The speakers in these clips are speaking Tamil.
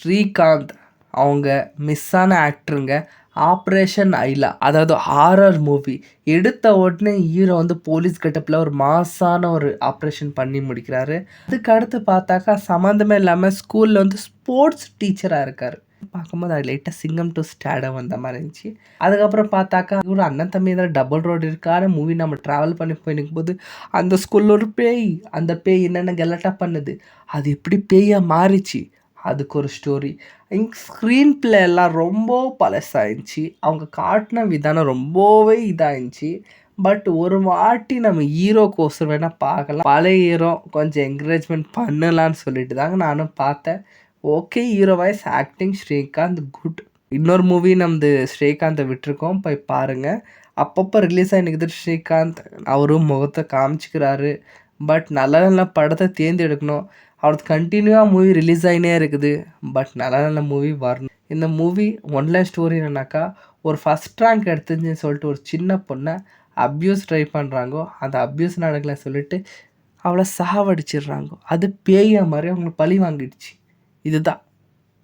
ஸ்ரீகாந்த் அவங்க மிஸ்ஸான ஆக்டருங்க. ஆப்ரேஷன் ஐலா அதாவது ஹாரர் மூவி. எடுத்த உடனே ஹீரோ வந்து போலீஸ் கெட்டப்பில் ஒரு மாசான ஒரு ஆப்ரேஷன் பண்ணி முடிக்கிறாரு. அதுக்கு அடுத்து பார்த்தாக்கா சம்மந்தமே இல்லாமல் ஸ்கூலில் வந்து ஸ்போர்ட்ஸ் டீச்சராக இருக்கார். பார்க்கும்போது அது லைட்டாக சிங்கம் டு ஸ்டாடம் வந்த மாதிரி இருந்துச்சு. அதுக்கப்புறம் பார்த்தாக்கா ஒரு அண்ணன் தம்பி தான் டபுள் ரோடு இருக்கான மூவி நம்ம ட்ராவல் பண்ணி போயிருக்கும்போது அந்த ஸ்கூலில் ஒரு பேய். அந்த பேய் என்னென்ன கெலட்டா பண்ணுது, அது எப்படி பேயாக மாறிச்சு, அதுக்கு ஒரு ஸ்டோரி. ஸ்க்ரீன் பிளே எல்லாம் ரொம்ப பழசாயிருந்துச்சு. அவங்க காட்டின விதானம் ரொம்பவே இதாகிருந்துச்சு. பட் ஒரு வாட்டி நம்ம ஹீரோக்கோசரம் வேணால் பார்க்கலாம். பழைய ஹீரோ கொஞ்சம் என்கரேஜ்மெண்ட் பண்ணலான்னு சொல்லிட்டு தாங்க நானும் பார்த்தேன். Okay, hero voice acting Srikanth good. இன்னொரு மூவி நமது ஸ்ரீகாந்தை விட்டுருக்கோம், போய் பாருங்கள். அப்பப்போ ரிலீஸ் ஆகினுக்குது ஸ்ரீகாந்த். அவரும் முகத்தை காமிச்சிக்கிறாரு. பட் நல்ல நல்ல படத்தை தேர்ந்தெடுக்கணும். அவரது கண்டினியூவாக மூவி ரிலீஸ் ஆகினே இருக்குது. பட் நல்ல நல்ல மூவி வரணும். இந்த மூவி ஒன்லைன் ஸ்டோரி என்னன்னாக்கா, ஒரு ஃபஸ்ட் ரேங்க் எடுத்துச்சுன்னு சொல்லிட்டு ஒரு சின்ன பொண்ணை அப்யூஸ் ட்ரை பண்ணுறாங்கோ. அந்த அப்யூஸ் நடக்கல சொல்லிட்டு அவளை சாவடிச்சிடுறாங்கோ. அது பேய மாதிரி அவங்களுக்கு பழி வாங்கிடுச்சு. இதுதான்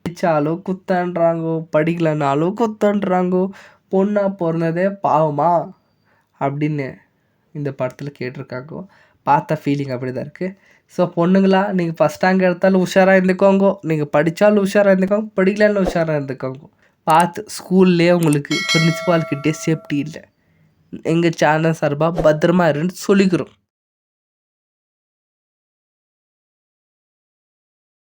படித்தாலும் குத்தன்றாங்கோ, படிக்கலைனாலும் குத்தன்றாங்கோ. பொண்ணாக பிறந்ததே பாவமா அப்படின்னு இந்த படத்தில் கேட்டிருக்காங்கோ. பார்த்த ஃபீலிங் அப்படி தான் இருக்குது. ஸோ பொண்ணுங்களா, நீங்கள் ஃபஸ்ட் ரேங்க் எடுத்தாலும் உஷாராக இருந்துக்கோங்க. நீங்கள் படித்தாலும் உஷாராக இருந்துக்கோங்க, படிக்கலான்னு உஷாராக இருந்துக்கோங்க. பார்த்து ஸ்கூல்லே உங்களுக்கு பிரின்சிபால்கிட்டே சேஃப்டி இல்லை. எங்கள் சேனல் சார்பாக பத்திரமா இருன்னு சொல்லிக்கிறோம்.